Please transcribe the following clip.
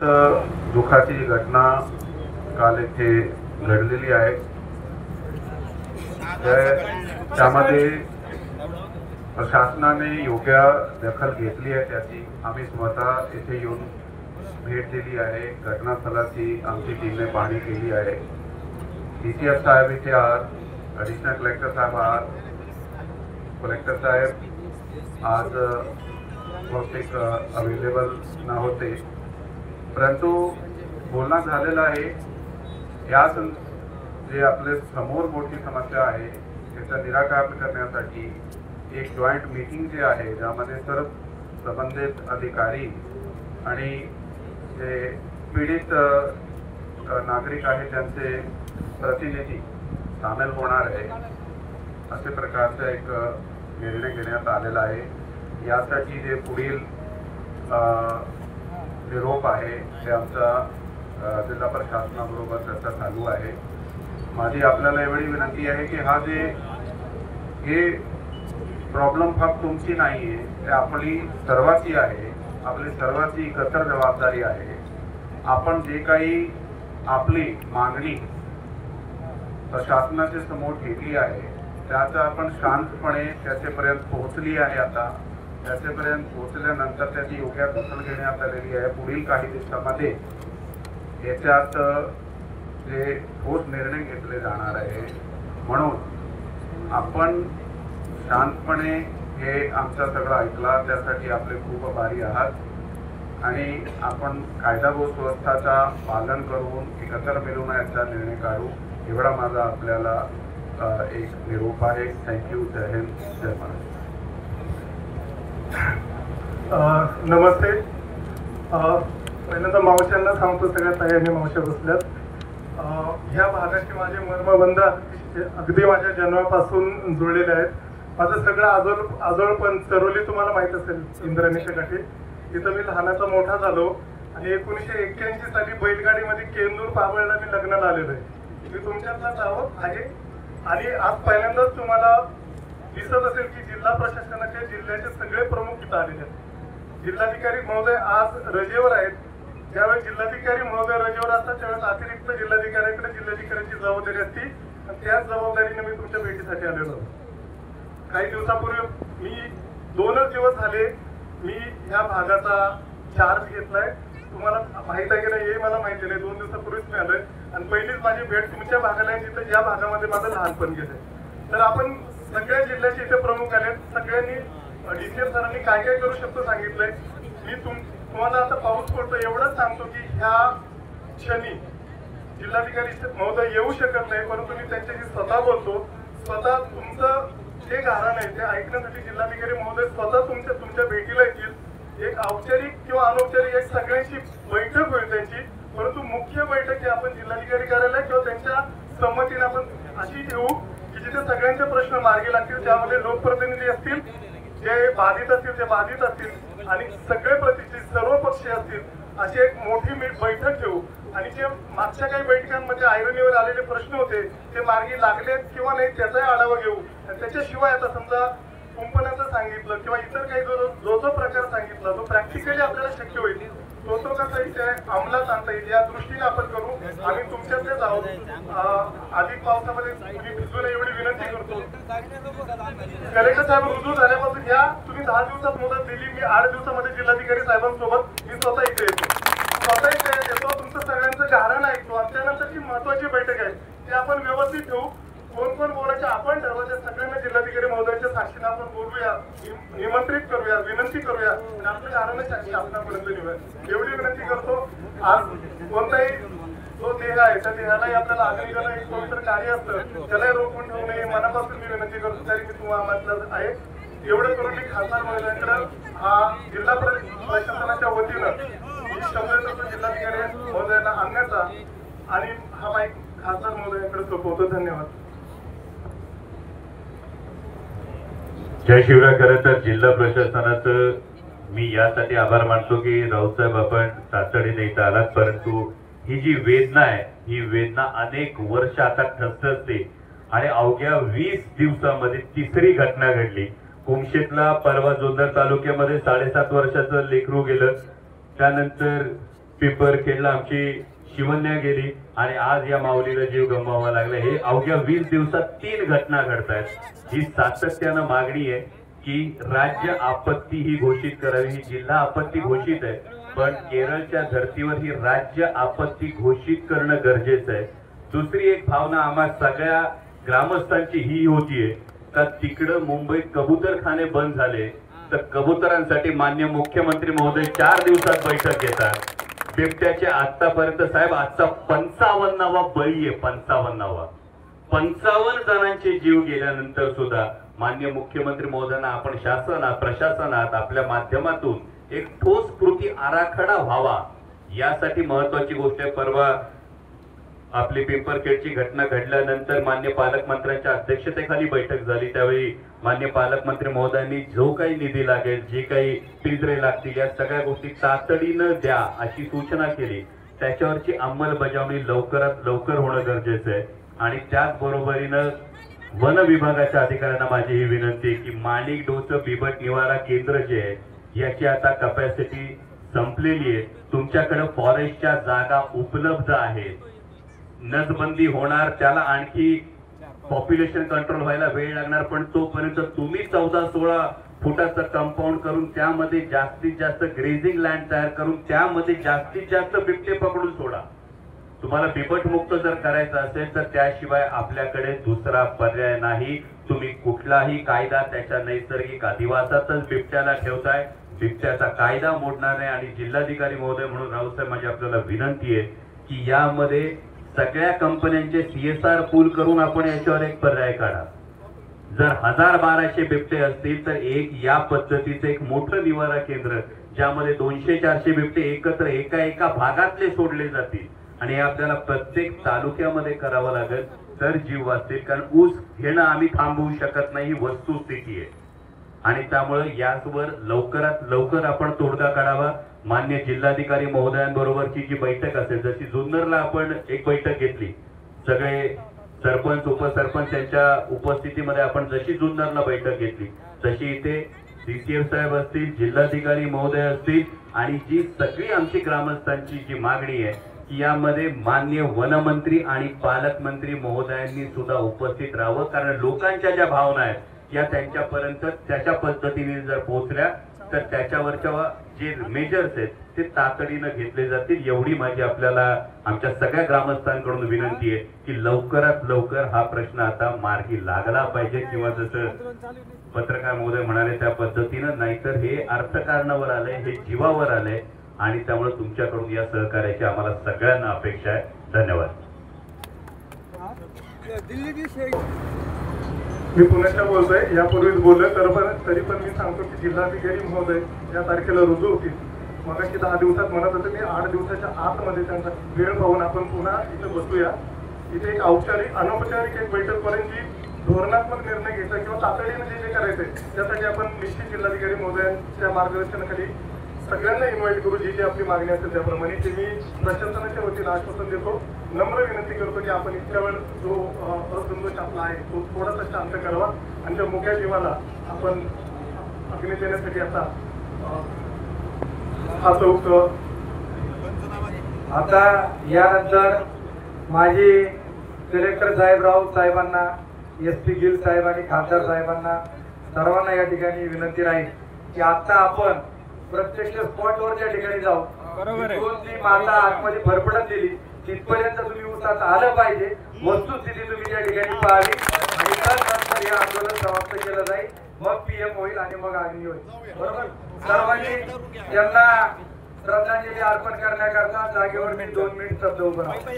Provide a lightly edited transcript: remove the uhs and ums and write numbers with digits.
दुःखाची घटना काल येथे घडलेली आहे। त्यामध्ये प्रशासनाने योग्य दखल घेतली आहे। त्याची आम्ही स्वतः येथे येऊन भेट दिली आहे। घटनास्थळाची आमची टीमने पाहणी केली आहे। डीसीएफ साहेब इथे आज, ॲडिशनल कलेक्टर साहेब आज, कलेक्टर साहेब आज बहुतेक अवेलेबल न होते, परंतु बोलणं झालेलं आहे। या जे आपले समोर मोठी समस्या आहे त्याचं निराकरण करण्यासाठी एक जॉईंट मीटिंग जे आहे ज्यामध्ये सर्व संबंधित अधिकारी आणि जे पीडित नागरिक आहेत त्यांचे प्रतिनिधी सामील होणार आहे, असे प्रकारचा एक निर्णय घेण्यात आलेला आहे। यासाठी जे पुढील निरोप आहे ते आमचा जिल्हा प्रशासनाबरोबर चर्चा चालू आहे। माझी आपल्याला एवढी विनंती आहे की हे प्रॉब्लेम फक्त तुमची नाही आहे, ते आपली सर्वांची आहे। आपली सर्वांची एकत्र जबाबदारी आहे। आपण जे काही आपली मागणी प्रशासनाच्या समोर ठेवली आहे त्याचा आपण शांतपणे त्याच्यापर्यंत पोहोचली आहे। आता त्याच्यापर्यंत पोहोचल्यानंतर त्याची योग्य दखल घेण्यात आलेली आहे। पुढील काही दिवसांमध्ये याच्यात जे ठोस निर्णय घेतले जाणार आहे। म्हणून आपण शांतपणे हे आमचा सगळं ऐकला त्यासाठी आपले खूप आभारी आहात आणि आपण कायदा व सुव्यवस्थेचा पालन करून एकत्र मिळून याचा निर्णय काढू, एवढा माझा आपल्याला एक निरोप आहे। थँक्यू। जय हिंद, जय महाराष्ट्र। नमस्ते। पहिल्यांदा मावशांना सांगतो, सगळ्यात ताई मावशा बसल्यात। ह्या भागाचे माझे मर्मबंध अगदी माझ्या जन्मापासून जुळलेले आहेत। माझं सगळं आजोळपण चरोली तुम्हाला माहित असेल, इंद्रायणीच्या काठी, तिथं मी लहानाचा मोठा झालो आणि 1981 साली बैलगाडीमध्ये केंदूर पाबळला मी लग्नाला आलेलो आहे। मी तुमच्यातलाच आहे आणि आज पहिल्यांदाच तुम्हाला दिसत असेल की जिल्हा प्रशासनाचे जिल्ह्याचे सगळे प्रमुख इथं आलेले आहेत। जिल्हाधिकारी महोदय आज रजेवर आहेत। ज्यावेळेस जिल्हाधिकारी महोदय रजेवर असतात त्यावेळेस अतिरिक्त जिल्हाधिकाऱ्यांकडे जिल्हाधिकाऱ्यांची जबाबदारी असते आणि त्याच जबाबदारीने मी तुमच्या भेटीसाठी आलेलो। काही दिवसापूर्वी मी 2च दिवस झाले मी ह्या भागाचा चार्ज घेतलाय। तुम्हाला माहित आहे की नाही हे मला माहिती नाही, 2 दिवसापूर्वीच मी आलोय आणि पहिलीच माझी भेट तुमच्या भागाला आहे जिथं ज्या भागामध्ये माझं लहानपण गेलंय। तर आपण सगळ्या जिल्ह्याचे इथे प्रमुख आले, सगळ्यांनी डीसीएफ सरांनी काय काय करू शकतो सांगितलंय। मी तुम्हाला आता पाऊस पडतो एवढंच सांगतो की ह्या क्षणी जिल्हाधिकारी महोदय येऊ शकत नाही, परंतु मी त्यांच्याशी स्वतः बोलतो। स्वतः तुमचं जे गारण आहे ते ऐकण्यासाठी जिल्हाधिकारी महोदय स्वतः तुमच्या भेटीला येतील। एक औपचारिक किंवा अनौपचारिक एक सगळ्यांची बैठक होईल त्यांची, परंतु मुख्य बैठक ही आपण जिल्हाधिकारी कार्यालय किंवा त्यांच्या संमतीने आपण अशी ठेवू की जिथे सगळ्यांचे प्रश्न मार्गी लागतील, त्यामध्ये लोकप्रतिनिधी असतील, जे बाधित असतील ते बाधित असतील आणि सगळे प्रतिनिधी सर्व पक्षीय असतील, अशी एक मोठी बैठक ठेवू आणि जे मागच्या काही बैठकांमध्ये ऐरणीवर आलेले प्रश्न होते ते मार्गी लागलेत किंवा नाही त्याचाही आढावा घेऊ। त्याच्याशिवाय आता समजा कुंपणाचं सांगितलं किंवा इतर काही जो प्रकार सांगितला तो प्रॅक्टिकली आपल्याला शक्य होईल तो कसा इथे अंमलात आणता येईल या दृष्टीने आपण करू। आम्ही तुमच्यातलेच आहोत। अधिक पावसामध्ये तुम्ही भिजू नये एवढी विनंती करतो। कलेक्टर साहेब रुजू झाल्यापासून या तुम्ही 10 दिवसात मुदत दिली, मी 8 दिवसामध्ये जिल्हाधिकारी साहेबांसोबत मी स्वतः इथे येतो, तुमचं सगळ्यांचं गारण ऐकतो आणि त्यानंतरची महत्वाची बैठक आहे ती आपण व्यवस्थित ठेवू। कोण बोलायचे आपण ठरवायचे, सगळ्यांना जिल्हाधिकारी महोदयांच्या साक्षीने आपण बोलूया, निमंत्रित करूया, विनंती करूया आणि आपल्या गाराने शासनापर्यंत नेऊया एवढी विनंती करतो। आज कोणताही जो देह आहे त्या देहालाही आपल्याला आग्रह करणं एक पवित्र कार्य असतं, त्यालाही रोखून ठेवू नये मनापासून मी विनंती करतो। तरी मी तुम्हाला आहे एवढं करून मी खासदार महोदयांकडे हा जिल्हा प्रशासनाच्या वतीनं शब्द जिल्हाधिकारी महोदयांना आणण्याचा आणि हा माईक खासदार महोदयांकडे सोपवतो। धन्यवाद। जय शिवराय। खरं तर जिल्हा प्रशासनाचं मी यासाठी आभार मानतो की राऊतसाहेब आपण तातडीने इथं आलात, परंतु ही जी वेदना आहे ही वेदना अनेक वर्ष आता ठसठसते आणि अवघ्या 20 दिवसामध्ये तिसरी घटना घडली। कुमशेतला परवा जुन्नर तालुक्यामध्ये 7.5 वर्षाचं लेकरू गेलं, त्यानंतर पिंपरखेडला आमची शिवन्या गेली आणि आज या माऊलीला जीव गमवावा लागला. हे अवघ्या 20 दिवसात 3 घटना घडतायत. ही सातत्यानं मागणी आहे की राज्य आपत्ती ही घोषित करावी. ही जिल्हा आपत्ती घोषित आहे, पण केरळच्या धर्तीवर ही राज्य आपत्ती घोषित करणं गरजेचं आहे. दुसरी एक भावना आम्हा सगळ्या ग्रामस्थांची ही होतीये का तिकडं मुंबईत कबूतरखाने बंद झाले तर कबुतरांसाठी मान्य मुख्यमंत्री महोदय 4 दिवसात बैठक घेतात. बिबट्याचे आतापर्यंत साहेब आजचा 55वा बळी आहे. 55 जणांचे जीव गेल्यानंतर सुद्धा मान्य मुख्यमंत्री महोदयांना आपण शासनात प्रशासनात आपल्या माध्यमातून एक ठोस कृती आराखडा व्हावा यासाठी महत्वाची गोष्ट आहे. परवा आपली पिंपरखेडची घटना घडल्यानंतर मान्य पालकमंत्र्यांच्या अध्यक्षतेखाली बैठक झाली. त्यावेळी मान्य पालकमंत्री महोदयांनी जो काही निधी लागेल, जी काही पिंजरे लागतील, या सगळ्या गोष्टी तातडीनं द्या अशी सूचना केली. त्याच्यावरची अंमलबजावणी लवकरात लवकर होणं गरजेचं आहे. आणि त्याचबरोबरीनं वन विभागाच्या अधिकाऱ्यांना माझी ही विनंती आहे की माणिक डोचं बिबट निवारा केंद्र जे आहे याची आता कपॅसिटी संपलेली आहे. तुमच्याकडे फॉरेस्टच्या जागा उपलब्ध आहेत. नसबंदी होणार, त्याला आणखी पॉप्युलेशन कंट्रोल व्हायला वेळ लागणार, पण तोपर्यंत तुम्ही 14-16 फुटाचं कंपाऊंड करून त्यामध्ये जास्तीत जास्त ग्रेझिंग लँड तयार करून त्यामध्ये जास्तीत जास्त बिबटे पकडून सोडा. तुम्हाला बिबट मुक्त जर करायचं असेल तर त्याशिवाय आपल्याकडे दुसरा पर्याय नाही. तुम्ही कुठलाही कायदा त्याच्या नैसर्गिक अधिवासातच बिबट्याला ठेवताय. बिबट्याचा कायदा मोडणार नाही. आणि जिल्हाधिकारी महोदय म्हणून राऊसाहेब माझी आपल्याला विनंती आहे की यामध्ये सगळ्या कंपन्यांचे CSR पूल करून आपण याच्यावर एक पर्याय काढा. जर 1000-1200 बिबटे असतील तर एक या पद्धतीचं एक मोठं निवारा केंद्र ज्यामध्ये 200-400 बिबटे एकत्र एका भागातले सोडले जातील. आणि हे आपल्याला प्रत्येक तालुक्यामध्ये करावं लागेल तर जीव वाचतील. कारण ऊस घेणं आम्ही थांबवू शकत नाही, ही वस्तुस्थिती आहे. आणि त्यामुळे यावर लवकरात लवकर आपण तोडगा काढावा. मान्य जिल्हाधिकारी महोदयांबरोबरची जी बैठक असेल, जशी जुन्नरला आपण एक बैठक घेतली, सगळे सरपंच उपसरपंच यांच्या उपस्थितीमध्ये आपण जशी जुन्नरला बैठक घेतली तशी इथे CCF साहेब असतील, जिल्हाधिकारी महोदय असतील आणि जी सगळी आमची ग्रामस्थांची जी मागणी आहे की यामध्ये मान्य वनमंत्री आणि पालकमंत्री महोदयांनी सुद्धा उपस्थित राहावं. कारण लोकांच्या ज्या भावना आहेत या त्यांच्यापर्यंत त्याच्या पद्धतीने जर पोहोचल्या तर त्याच्यावरच्या जे मेजर्स आहेत ते तातडीनं घेतले जातील. एवढी माझी आपल्याला आमच्या सगळ्या ग्रामस्थांकडून विनंती आहे की लवकरात लवकर हा प्रश्न आता मार्गी लागला पाहिजे. किंवा जसं पत्रकार महोदय म्हणाले त्या पद्धतीनं, नाहीतर हे अर्थकारणावर आलंय, हे जीवावर आलंय. आणि त्यामुळे तुमच्याकडून या सहकार्याची आम्हाला सगळ्यांना अपेक्षा आहे. धन्यवाद. मी पुण्याच्या बोलतोय, यापूर्वीच बोललोय तरी पण मी सांगतो की जिल्हाधिकारी महोदय या तारखेला रुजू होतील. मगाशी 10 दिवसात म्हणत होते, मी 8 दिवसाच्या आतमध्ये त्यांचा वेळ पाहून आपण पुन्हा इथे बसूया. इथे एक औपचारिक अनौपचारिक एक बैठक करून जी धोरणात्मक निर्णय घ्यायचा किंवा तातडीने जे करायचंय त्यासाठी आपण निश्चित जिल्हाधिकारी महोदयांच्या मार्गदर्शनाखाली सगळ्यांना इन्व्हाइट करू. जी आपली मागणी असेल त्याप्रमाणे ते मी प्रशासनाच्या वतीने आश्वासन देतो. नम्र विनंती करतो की आपण इतक्या वेळ जो असंतोष आपला आहे तो थोडासा शांत करावा आणि त्या मुख्या जीवाला आपण अग्नी देण्यासाठी आता हा चौक. आता यानंतर माझी कलेक्टर साहेब राऊत साहेबांना, SP गिल साहेब आणि खासदार साहेबांना सर्वांना या ठिकाणी विनंती राहील की आता आपण प्रत्यक्ष स्पॉटवर त्या ठिकाणी जाऊ. ती माता आतमध्ये फरफडत दिली तिथपर्यंत तुम्ही उसात आलं पाहिजे. वस्तुस्थिती तुम्ही त्या ठिकाणी पाहावी आणि त्यानंतर हे आंदोलन समाप्त केलं जाईल. मग PM होईल आणि मग अग्नी होईल. बरोबर. सर्वांनी त्यांना श्रद्धांजली अर्पण करण्याकरता जागेवर मी 2 मिनिट शब्द उभं राहतो.